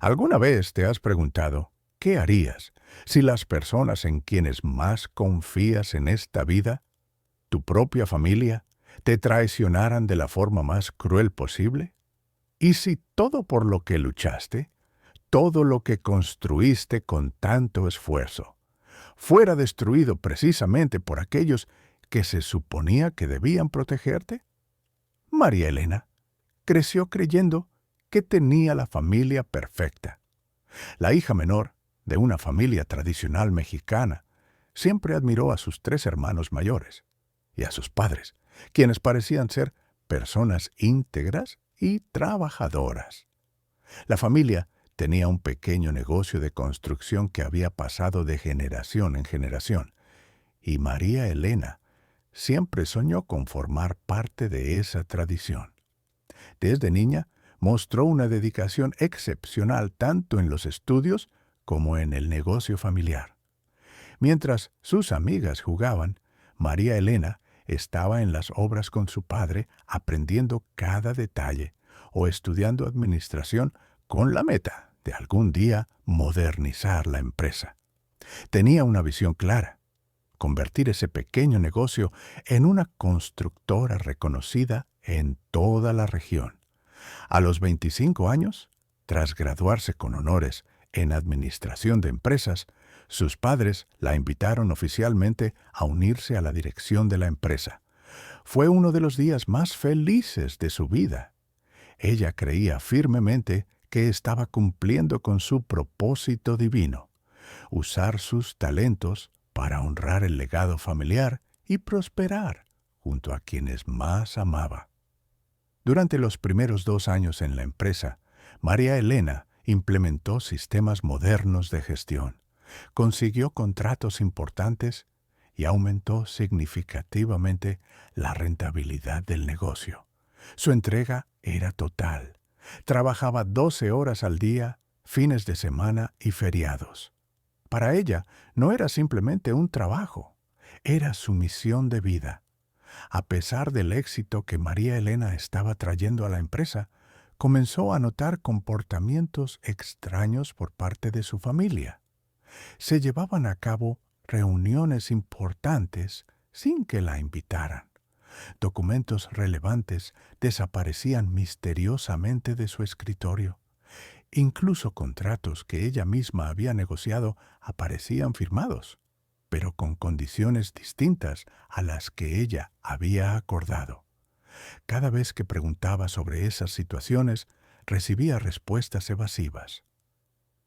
¿Alguna vez te has preguntado qué harías si las personas en quienes más confías en esta vida, tu propia familia, te traicionaran de la forma más cruel posible? ¿Y si todo por lo que luchaste, todo lo que construiste con tanto esfuerzo, fuera destruido precisamente por aquellos que se suponía que debían protegerte? María Elena creció creyendo que tenía la familia perfecta. La hija menor de una familia tradicional mexicana siempre admiró a sus tres hermanos mayores y a sus padres, quienes parecían ser personas íntegras y trabajadoras. La familia tenía un pequeño negocio de construcción que había pasado de generación en generación, y María Elena siempre soñó con formar parte de esa tradición. Desde niña mostró una dedicación excepcional tanto en los estudios como en el negocio familiar. Mientras sus amigas jugaban, María Elena estaba en las obras con su padre aprendiendo cada detalle o estudiando administración con la meta de algún día modernizar la empresa. Tenía una visión clara: convertir ese pequeño negocio en una constructora reconocida en toda la región. A los 25 años, tras graduarse con honores en Administración de Empresas, sus padres la invitaron oficialmente a unirse a la dirección de la empresa. Fue uno de los días más felices de su vida. Ella creía firmemente que estaba cumpliendo con su propósito divino: usar sus talentos para honrar el legado familiar y prosperar junto a quienes más amaba. Durante los primeros 2 años en la empresa, María Elena implementó sistemas modernos de gestión, consiguió contratos importantes y aumentó significativamente la rentabilidad del negocio. Su entrega era total. Trabajaba 12 horas al día, fines de semana y feriados. Para ella no era simplemente un trabajo, era su misión de vida. A pesar del éxito que María Elena estaba trayendo a la empresa, comenzó a notar comportamientos extraños por parte de su familia. Se llevaban a cabo reuniones importantes sin que la invitaran. Documentos relevantes desaparecían misteriosamente de su escritorio. Incluso contratos que ella misma había negociado aparecían firmados, pero con condiciones distintas a las que ella había acordado. Cada vez que preguntaba sobre esas situaciones, recibía respuestas evasivas.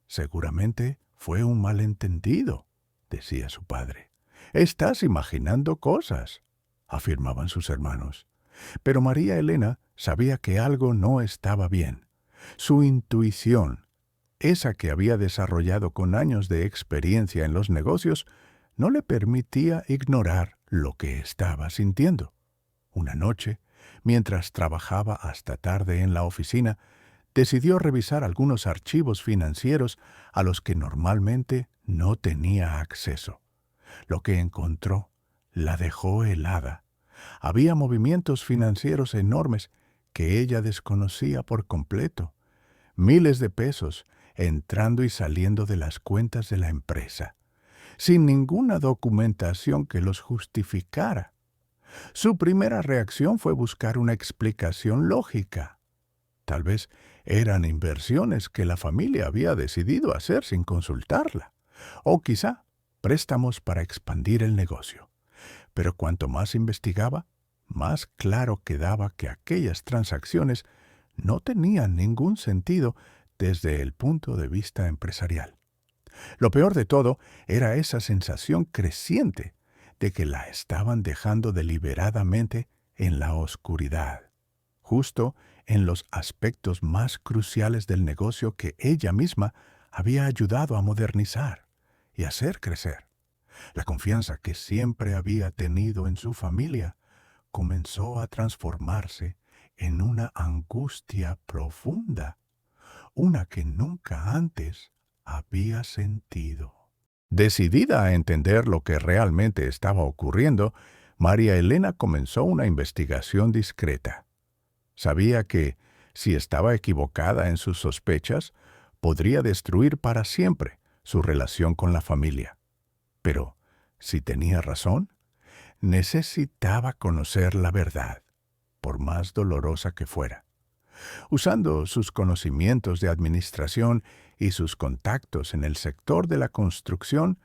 «Seguramente fue un malentendido», decía su padre. «Estás imaginando cosas», afirmaban sus hermanos. Pero María Elena sabía que algo no estaba bien. Su intuición, esa que había desarrollado con años de experiencia en los negocios, no le permitía ignorar lo que estaba sintiendo. Una noche, mientras trabajaba hasta tarde en la oficina, decidió revisar algunos archivos financieros a los que normalmente no tenía acceso. Lo que encontró la dejó helada. Había movimientos financieros enormes que ella desconocía por completo. Miles de pesos entrando y saliendo de las cuentas de la empresa, sin ninguna documentación que los justificara. Su primera reacción fue buscar una explicación lógica. Tal vez eran inversiones que la familia había decidido hacer sin consultarla, o quizá préstamos para expandir el negocio. Pero cuanto más investigaba, más claro quedaba que aquellas transacciones no tenían ningún sentido desde el punto de vista empresarial. Lo peor de todo era esa sensación creciente de que la estaban dejando deliberadamente en la oscuridad, justo en los aspectos más cruciales del negocio que ella misma había ayudado a modernizar y hacer crecer. La confianza que siempre había tenido en su familia comenzó a transformarse en una angustia profunda, una que nunca antes había sentido. Decidida a entender lo que realmente estaba ocurriendo, María Elena comenzó una investigación discreta. Sabía que, si estaba equivocada en sus sospechas, podría destruir para siempre su relación con la familia. Pero, si tenía razón, necesitaba conocer la verdad, por más dolorosa que fuera. Usando sus conocimientos de administración y sus contactos en el sector de la construcción,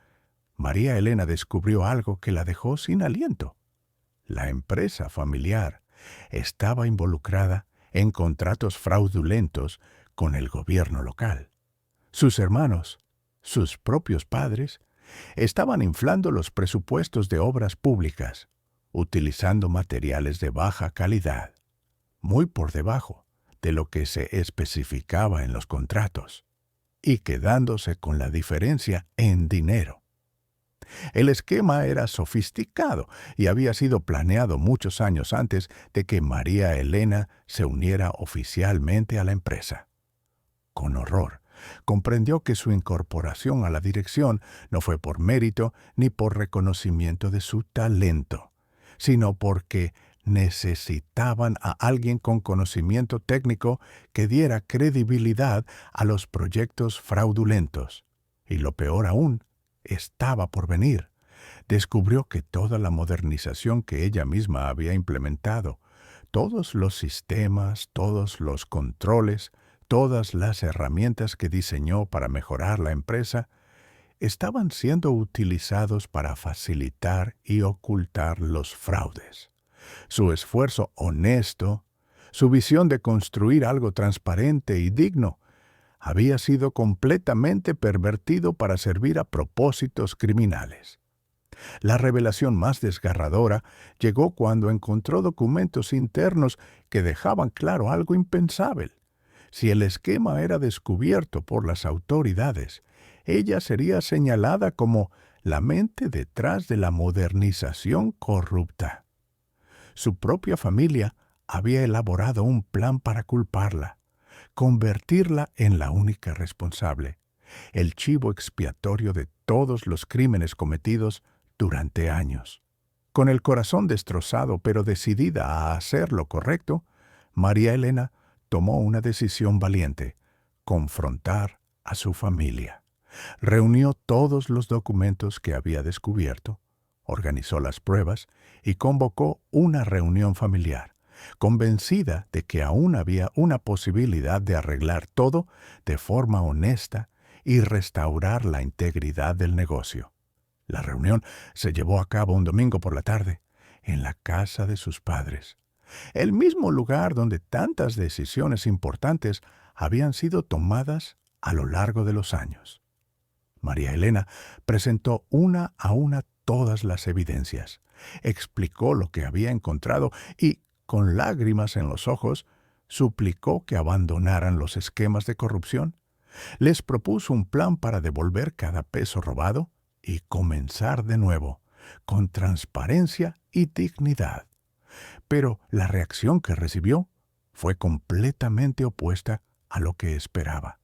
María Elena descubrió algo que la dejó sin aliento. La empresa familiar estaba involucrada en contratos fraudulentos con el gobierno local. Sus hermanos, sus propios padres, estaban inflando los presupuestos de obras públicas, utilizando materiales de baja calidad, muy por debajo de lo que se especificaba en los contratos, y quedándose con la diferencia en dinero. El esquema era sofisticado y había sido planeado muchos años antes de que María Elena se uniera oficialmente a la empresa. Con horror, comprendió que su incorporación a la dirección no fue por mérito ni por reconocimiento de su talento, sino porque necesitaban a alguien con conocimiento técnico que diera credibilidad a los proyectos fraudulentos. Y lo peor aún, estaba por venir. Descubrió que toda la modernización que ella misma había implementado, todos los sistemas, todos los controles, todas las herramientas que diseñó para mejorar la empresa, estaban siendo utilizados para facilitar y ocultar los fraudes. Su esfuerzo honesto, su visión de construir algo transparente y digno, había sido completamente pervertido para servir a propósitos criminales. La revelación más desgarradora llegó cuando encontró documentos internos que dejaban claro algo impensable. Si el esquema era descubierto por las autoridades, ella sería señalada como la mente detrás de la modernización corrupta. Su propia familia había elaborado un plan para culparla, convertirla en la única responsable, el chivo expiatorio de todos los crímenes cometidos durante años. Con el corazón destrozado pero decidida a hacer lo correcto, María Elena tomó una decisión valiente: confrontar a su familia. Reunió todos los documentos que había descubierto, organizó las pruebas y convocó una reunión familiar, convencida de que aún había una posibilidad de arreglar todo de forma honesta y restaurar la integridad del negocio. La reunión se llevó a cabo un domingo por la tarde, en la casa de sus padres, el mismo lugar donde tantas decisiones importantes habían sido tomadas a lo largo de los años. María Elena presentó una a una todas las evidencias, explicó lo que había encontrado y, con lágrimas en los ojos, suplicó que abandonaran los esquemas de corrupción. Les propuso un plan para devolver cada peso robado y comenzar de nuevo, con transparencia y dignidad. Pero la reacción que recibió fue completamente opuesta a lo que esperaba.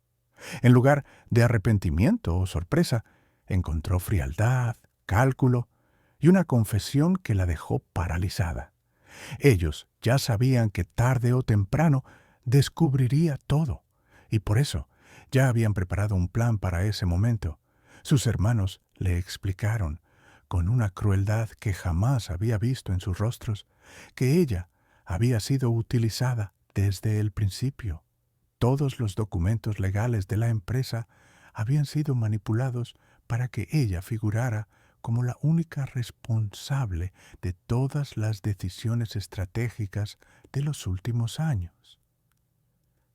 En lugar de arrepentimiento o sorpresa, encontró frialdad, cálculo y una confesión que la dejó paralizada. Ellos ya sabían que tarde o temprano descubriría todo, y por eso ya habían preparado un plan para ese momento. Sus hermanos le explicaron, con una crueldad que jamás había visto en sus rostros, que ella había sido utilizada desde el principio. Todos los documentos legales de la empresa habían sido manipulados para que ella figurara como la única responsable de todas las decisiones estratégicas de los últimos años.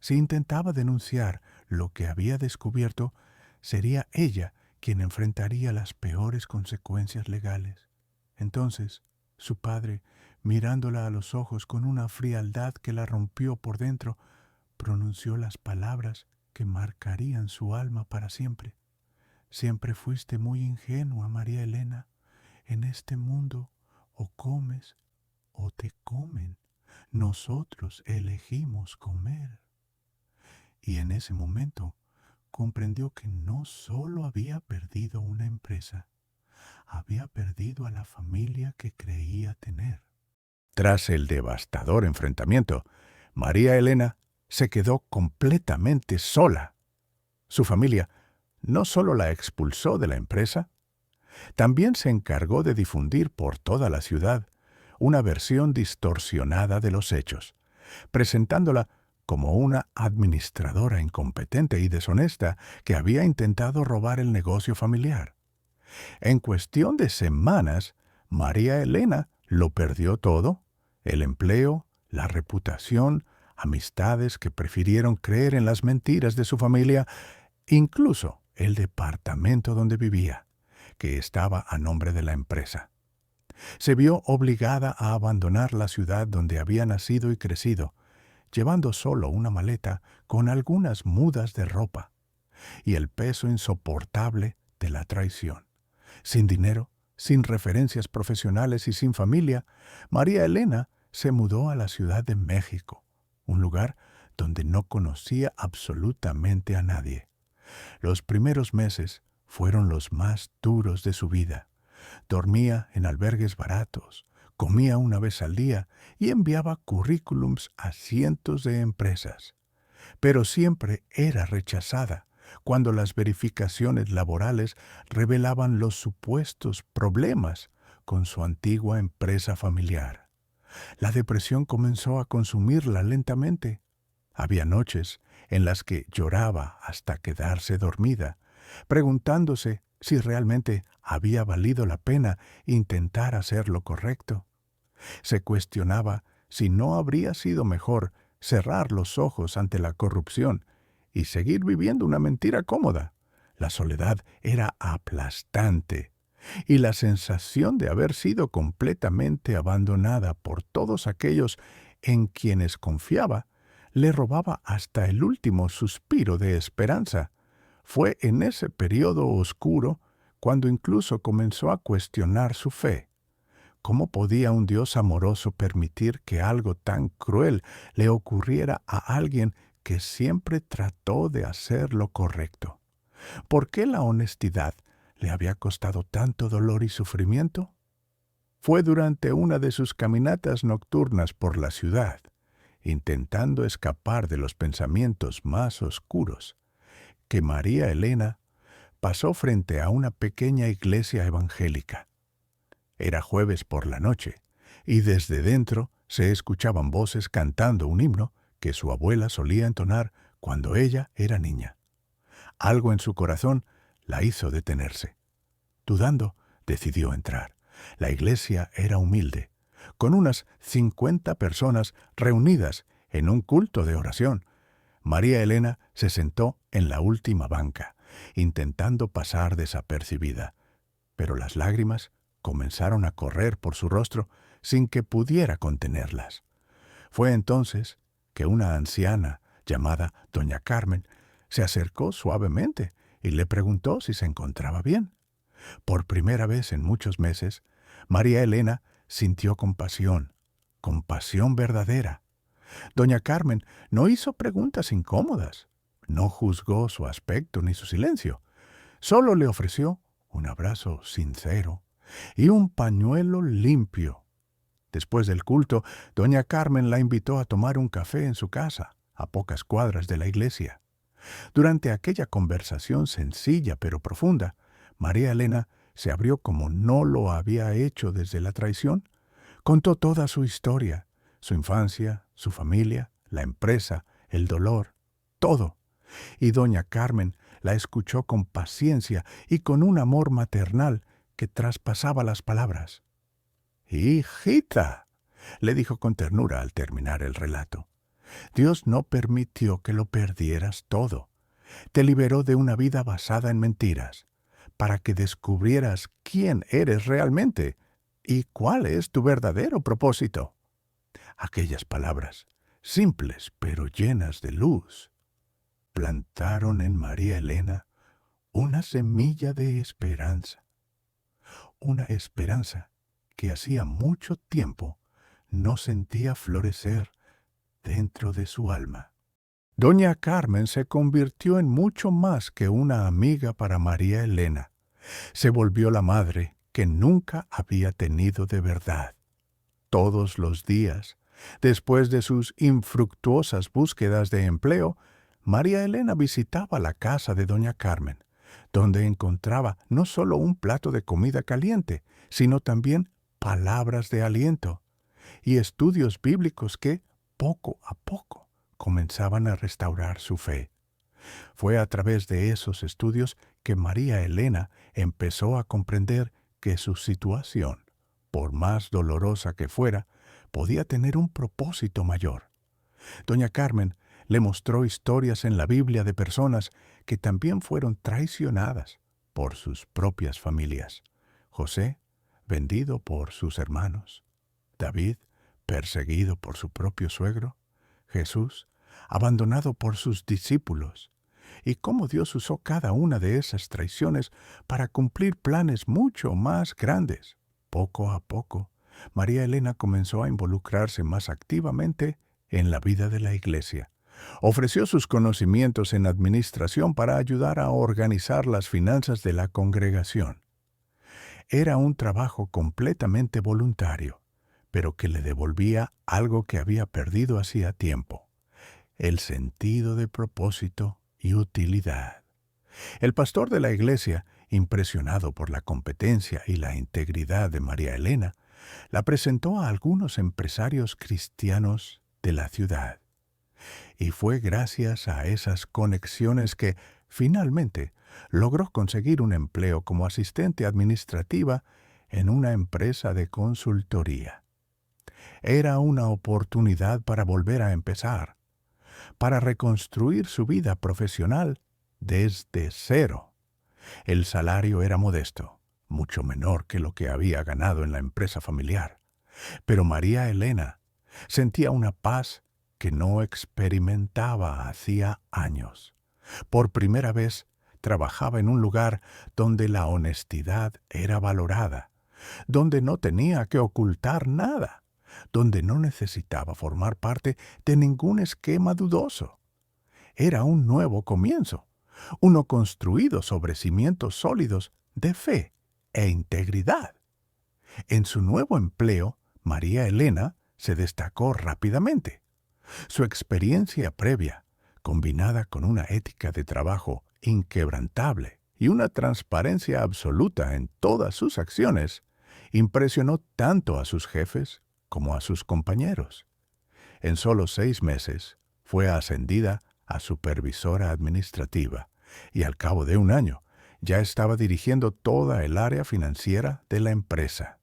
Si intentaba denunciar lo que había descubierto, sería ella quien enfrentaría las peores consecuencias legales. Entonces, su padre, mirándola a los ojos con una frialdad que la rompió por dentro, pronunció las palabras que marcarían su alma para siempre. Siempre fuiste muy ingenua, María Elena. En este mundo o comes o te comen. Nosotros elegimos comer. Y en ese momento comprendió que no solo había perdido una empresa, había perdido a la familia que creía tener. Tras el devastador enfrentamiento, María Elena se quedó completamente sola. Su familia no solo la expulsó de la empresa, también se encargó de difundir por toda la ciudad una versión distorsionada de los hechos, presentándola como una administradora incompetente y deshonesta que había intentado robar el negocio familiar. En cuestión de semanas, María Elena lo perdió todo: el empleo, la reputación, amistades que prefirieron creer en las mentiras de su familia, incluso el departamento donde vivía, que estaba a nombre de la empresa. Se vio obligada a abandonar la ciudad donde había nacido y crecido, llevando solo una maleta con algunas mudas de ropa y el peso insoportable de la traición. Sin dinero, sin referencias profesionales y sin familia, María Elena se mudó a la Ciudad de México, un lugar donde no conocía absolutamente a nadie. Los primeros meses fueron los más duros de su vida. Dormía en albergues baratos, comía una vez al día y enviaba currículums a cientos de empresas. Pero siempre era rechazada cuando las verificaciones laborales revelaban los supuestos problemas con su antigua empresa familiar. La depresión comenzó a consumirla lentamente. Había noches en las que lloraba hasta quedarse dormida, preguntándose si realmente había valido la pena intentar hacer lo correcto. Se cuestionaba si no habría sido mejor cerrar los ojos ante la corrupción y seguir viviendo una mentira cómoda. La soledad era aplastante, y la sensación de haber sido completamente abandonada por todos aquellos en quienes confiaba le robaba hasta el último suspiro de esperanza. Fue en ese periodo oscuro cuando incluso comenzó a cuestionar su fe. ¿Cómo podía un Dios amoroso permitir que algo tan cruel le ocurriera a alguien que siempre trató de hacer lo correcto? ¿Por qué la honestidad le había costado tanto dolor y sufrimiento? Fue durante una de sus caminatas nocturnas por la ciudad, intentando escapar de los pensamientos más oscuros, que María Elena pasó frente a una pequeña iglesia evangélica. Era jueves por la noche, y desde dentro se escuchaban voces cantando un himno que su abuela solía entonar cuando ella era niña. Algo en su corazón la hizo detenerse. Dudando, decidió entrar. La iglesia era humilde, con unas 50 personas reunidas en un culto de oración. María Elena se sentó en la última banca, intentando pasar desapercibida, pero las lágrimas comenzaron a correr por su rostro sin que pudiera contenerlas. Fue entonces que una anciana llamada doña Carmen se acercó suavemente y le preguntó si se encontraba bien. Por primera vez en muchos meses, María Elena sintió compasión verdadera. Doña Carmen no hizo preguntas incómodas, no juzgó su aspecto ni su silencio, solo le ofreció un abrazo sincero y un pañuelo limpio. Después del culto, doña Carmen la invitó a tomar un café en su casa, a pocas cuadras de la iglesia. Durante aquella conversación sencilla pero profunda, María Elena se abrió como no lo había hecho desde la traición. Contó toda su historia, su infancia, su familia, la empresa, el dolor, todo. Y doña Carmen la escuchó con paciencia y con un amor maternal que traspasaba las palabras. «Hijita», le dijo con ternura al terminar el relato, «Dios no permitió que lo perdieras todo. Te liberó de una vida basada en mentiras, para que descubrieras quién eres realmente y cuál es tu verdadero propósito». Aquellas palabras, simples pero llenas de luz, plantaron en María Elena una semilla de esperanza. Una esperanza que hacía mucho tiempo no sentía florecer dentro de su alma. Doña Carmen se convirtió en mucho más que una amiga para María Elena. Se volvió la madre que nunca había tenido de verdad. Todos los días, después de sus infructuosas búsquedas de empleo, María Elena visitaba la casa de doña Carmen, donde encontraba no solo un plato de comida caliente, sino también palabras de aliento y estudios bíblicos que, poco a poco, comenzaban a restaurar su fe. Fue a través de esos estudios que María Elena empezó a comprender que su situación, por más dolorosa que fuera, podía tener un propósito mayor. Doña Carmen le mostró historias en la Biblia de personas que también fueron traicionadas por sus propias familias. José, vendido por sus hermanos. David, perseguido por su propio suegro. Jesús, abandonado por sus discípulos. Y cómo Dios usó cada una de esas traiciones para cumplir planes mucho más grandes. Poco a poco, María Elena comenzó a involucrarse más activamente en la vida de la iglesia. Ofreció sus conocimientos en administración para ayudar a organizar las finanzas de la congregación. Era un trabajo completamente voluntario, pero que le devolvía algo que había perdido hacía tiempo: el sentido de propósito y utilidad. El pastor de la iglesia, impresionado por la competencia y la integridad de María Elena, la presentó a algunos empresarios cristianos de la ciudad. Y fue gracias a esas conexiones que, finalmente, logró conseguir un empleo como asistente administrativa en una empresa de consultoría. Era una oportunidad para volver a empezar, para reconstruir su vida profesional desde cero. El salario era modesto, mucho menor que lo que había ganado en la empresa familiar. Pero María Elena sentía una paz que no experimentaba hacía años. Por primera vez trabajaba en un lugar donde la honestidad era valorada, donde no tenía que ocultar nada, donde no necesitaba formar parte de ningún esquema dudoso. Era un nuevo comienzo, uno construido sobre cimientos sólidos de fe e integridad. En su nuevo empleo, María Elena se destacó rápidamente. Su experiencia previa, combinada con una ética de trabajo inquebrantable y una transparencia absoluta en todas sus acciones, impresionó tanto a sus jefes como a sus compañeros. En solo 6 meses fue ascendida a supervisora administrativa y al cabo de un año ya estaba dirigiendo toda el área financiera de la empresa.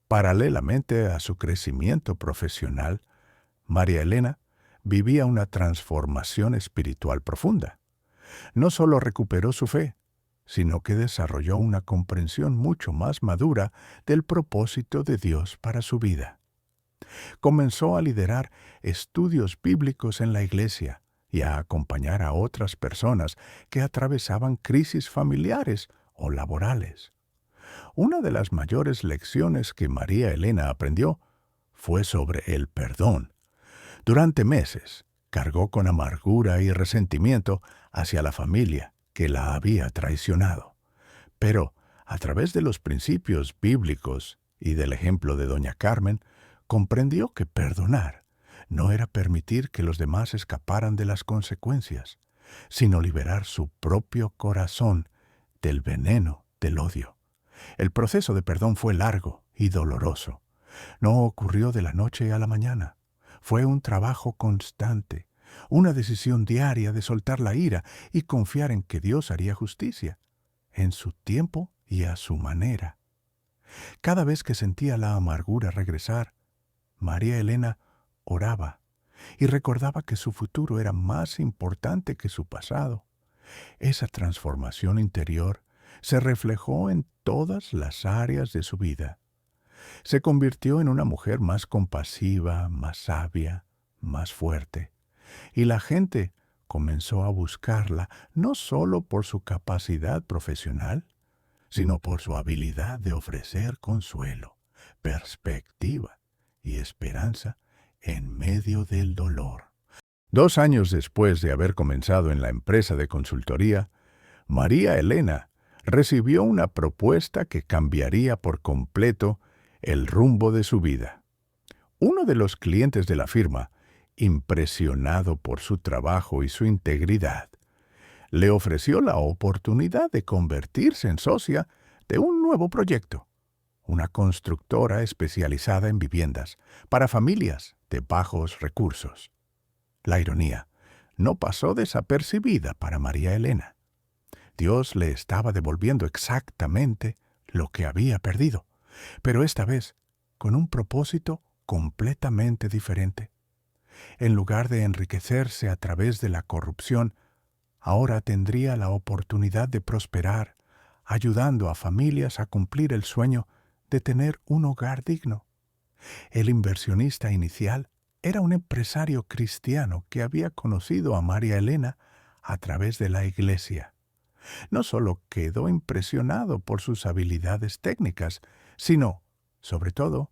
Paralelamente a su crecimiento profesional, María Elena vivía una transformación espiritual profunda. No solo recuperó su fe, sino que desarrolló una comprensión mucho más madura del propósito de Dios para su vida. Comenzó a liderar estudios bíblicos en la iglesia y a acompañar a otras personas que atravesaban crisis familiares o laborales. Una de las mayores lecciones que María Elena aprendió fue sobre el perdón. Durante meses cargó con amargura y resentimiento hacia la familia que la había traicionado. Pero, a través de los principios bíblicos y del ejemplo de doña Carmen, comprendió que perdonar no era permitir que los demás escaparan de las consecuencias, sino liberar su propio corazón del veneno del odio. El proceso de perdón fue largo y doloroso. No ocurrió de la noche a la mañana. Fue un trabajo constante, una decisión diaria de soltar la ira y confiar en que Dios haría justicia, en su tiempo y a su manera. Cada vez que sentía la amargura regresar, María Elena oraba y recordaba que su futuro era más importante que su pasado. Esa transformación interior se reflejó en todas las áreas de su vida. Se convirtió en una mujer más compasiva, más sabia, más fuerte. Y la gente comenzó a buscarla no solo por su capacidad profesional, sino por su habilidad de ofrecer consuelo, perspectiva y esperanza en medio del dolor. 2 años después de haber comenzado en la empresa de consultoría, María Elena recibió una propuesta que cambiaría por completo el rumbo de su vida. Uno de los clientes de la firma impresionado por su trabajo y su integridad, le ofreció la oportunidad de convertirse en socia de un nuevo proyecto, una constructora especializada en viviendas para familias de bajos recursos. La ironía no pasó desapercibida para María Elena. Dios le estaba devolviendo exactamente lo que había perdido, pero esta vez con un propósito completamente diferente. En lugar de enriquecerse a través de la corrupción, ahora tendría la oportunidad de prosperar, ayudando a familias a cumplir el sueño de tener un hogar digno. El inversionista inicial era un empresario cristiano que había conocido a María Elena a través de la iglesia. No solo quedó impresionado por sus habilidades técnicas, sino, sobre todo,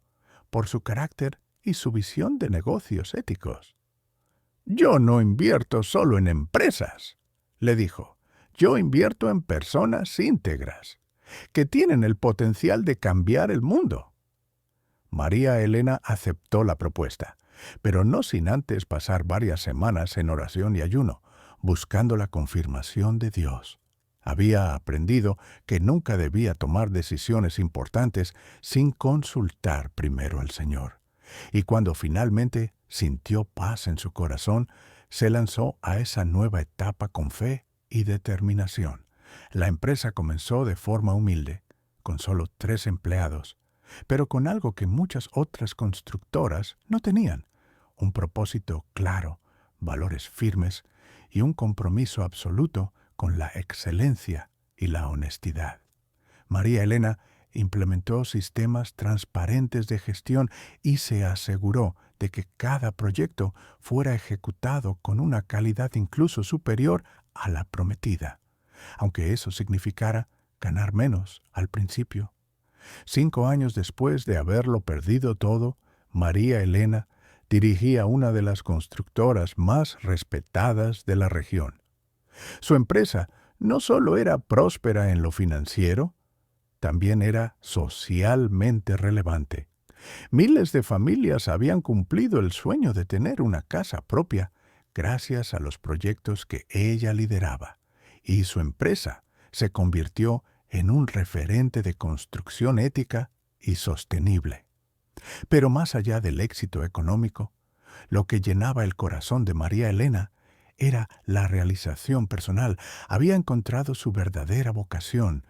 por su carácter y su visión de negocios éticos. «Yo no invierto solo en empresas», le dijo. «Yo invierto en personas íntegras, que tienen el potencial de cambiar el mundo». María Elena aceptó la propuesta, pero no sin antes pasar varias semanas en oración y ayuno, buscando la confirmación de Dios. Había aprendido que nunca debía tomar decisiones importantes sin consultar primero al Señor. Y cuando finalmente sintió paz en su corazón, se lanzó a esa nueva etapa con fe y determinación. La empresa comenzó de forma humilde, con solo 3 empleados, pero con algo que muchas otras constructoras no tenían: un propósito claro, valores firmes y un compromiso absoluto con la excelencia y la honestidad. María Elena implementó sistemas transparentes de gestión y se aseguró de que cada proyecto fuera ejecutado con una calidad incluso superior a la prometida, aunque eso significara ganar menos al principio. 5 años después de haberlo perdido todo, María Elena dirigía una de las constructoras más respetadas de la región. Su empresa no solo era próspera en lo financiero, también era socialmente relevante. Miles de familias habían cumplido el sueño de tener una casa propia gracias a los proyectos que ella lideraba, y su empresa se convirtió en un referente de construcción ética y sostenible. Pero más allá del éxito económico, lo que llenaba el corazón de María Elena era la realización personal. Había encontrado su verdadera vocación: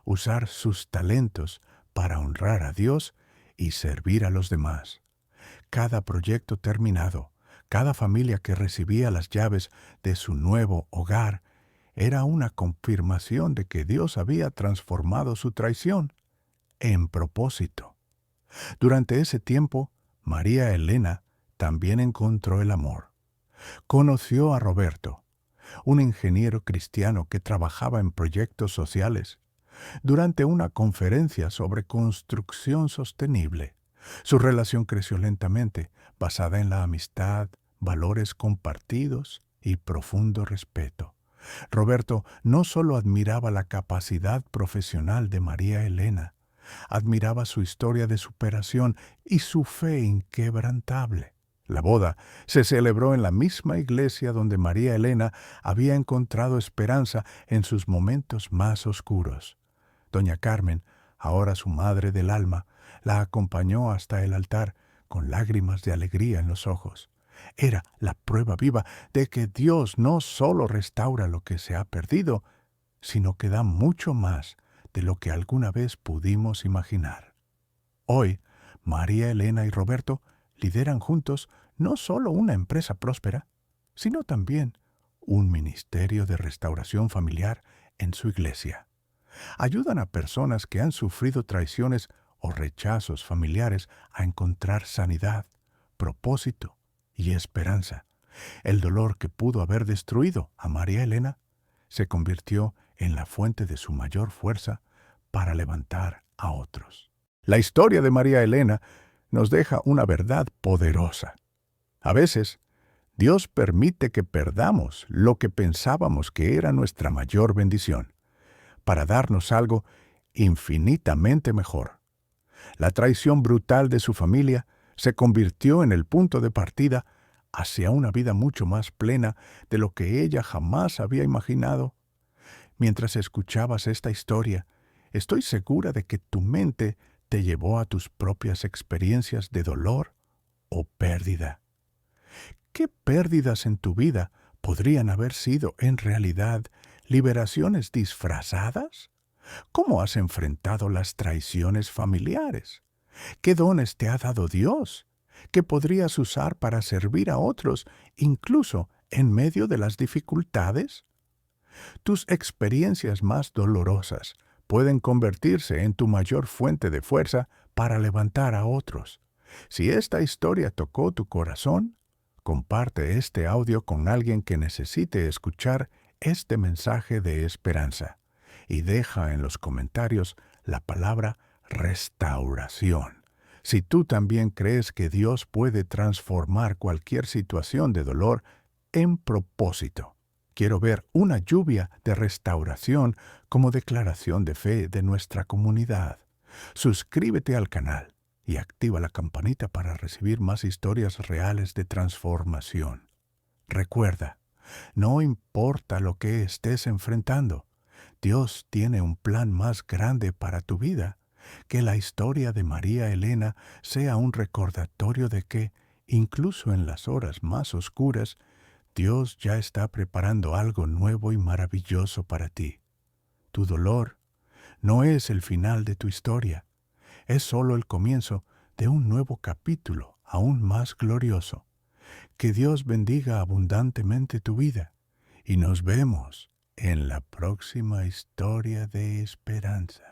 usar sus talentos para honrar a Dios y servir a los demás. Cada proyecto terminado, cada familia que recibía las llaves de su nuevo hogar, era una confirmación de que Dios había transformado su traición en propósito. Durante ese tiempo, María Elena también encontró el amor. Conoció a Roberto, un ingeniero cristiano que trabajaba en proyectos sociales. Durante una conferencia sobre construcción sostenible, su relación creció lentamente, basada en la amistad, valores compartidos y profundo respeto. Roberto no solo admiraba la capacidad profesional de María Elena, admiraba su historia de superación y su fe inquebrantable. La boda se celebró en la misma iglesia donde María Elena había encontrado esperanza en sus momentos más oscuros. Doña Carmen, ahora su madre del alma, la acompañó hasta el altar con lágrimas de alegría en los ojos. Era la prueba viva de que Dios no solo restaura lo que se ha perdido, sino que da mucho más de lo que alguna vez pudimos imaginar. Hoy, María Elena y Roberto lideran juntos no solo una empresa próspera, sino también un ministerio de restauración familiar en su iglesia. Ayudan a personas que han sufrido traiciones o rechazos familiares a encontrar sanidad, propósito y esperanza. El dolor que pudo haber destruido a María Elena se convirtió en la fuente de su mayor fuerza para levantar a otros. La historia de María Elena nos deja una verdad poderosa. A veces, Dios permite que perdamos lo que pensábamos que era nuestra mayor bendición, para darnos algo infinitamente mejor. La traición brutal de su familia se convirtió en el punto de partida hacia una vida mucho más plena de lo que ella jamás había imaginado. Mientras escuchabas esta historia, estoy segura de que tu mente te llevó a tus propias experiencias de dolor o pérdida. ¿Qué pérdidas en tu vida podrían haber sido en realidad liberaciones disfrazadas? ¿Cómo has enfrentado las traiciones familiares? ¿Qué dones te ha dado Dios que podrías usar para servir a otros, incluso en medio de las dificultades? Tus experiencias más dolorosas pueden convertirse en tu mayor fuente de fuerza para levantar a otros. Si esta historia tocó tu corazón, comparte este audio con alguien que necesite escuchar este mensaje de esperanza y deja en los comentarios la palabra restauración. Si tú también crees que Dios puede transformar cualquier situación de dolor en propósito, quiero ver una lluvia de restauración como declaración de fe de nuestra comunidad. Suscríbete al canal y activa la campanita para recibir más historias reales de transformación. Recuerda, no importa lo que estés enfrentando, Dios tiene un plan más grande para tu vida. Que la historia de María Elena sea un recordatorio de que, incluso en las horas más oscuras, Dios ya está preparando algo nuevo y maravilloso para ti. Tu dolor no es el final de tu historia, es solo el comienzo de un nuevo capítulo aún más glorioso. Que Dios bendiga abundantemente tu vida y nos vemos en la próxima historia de esperanza.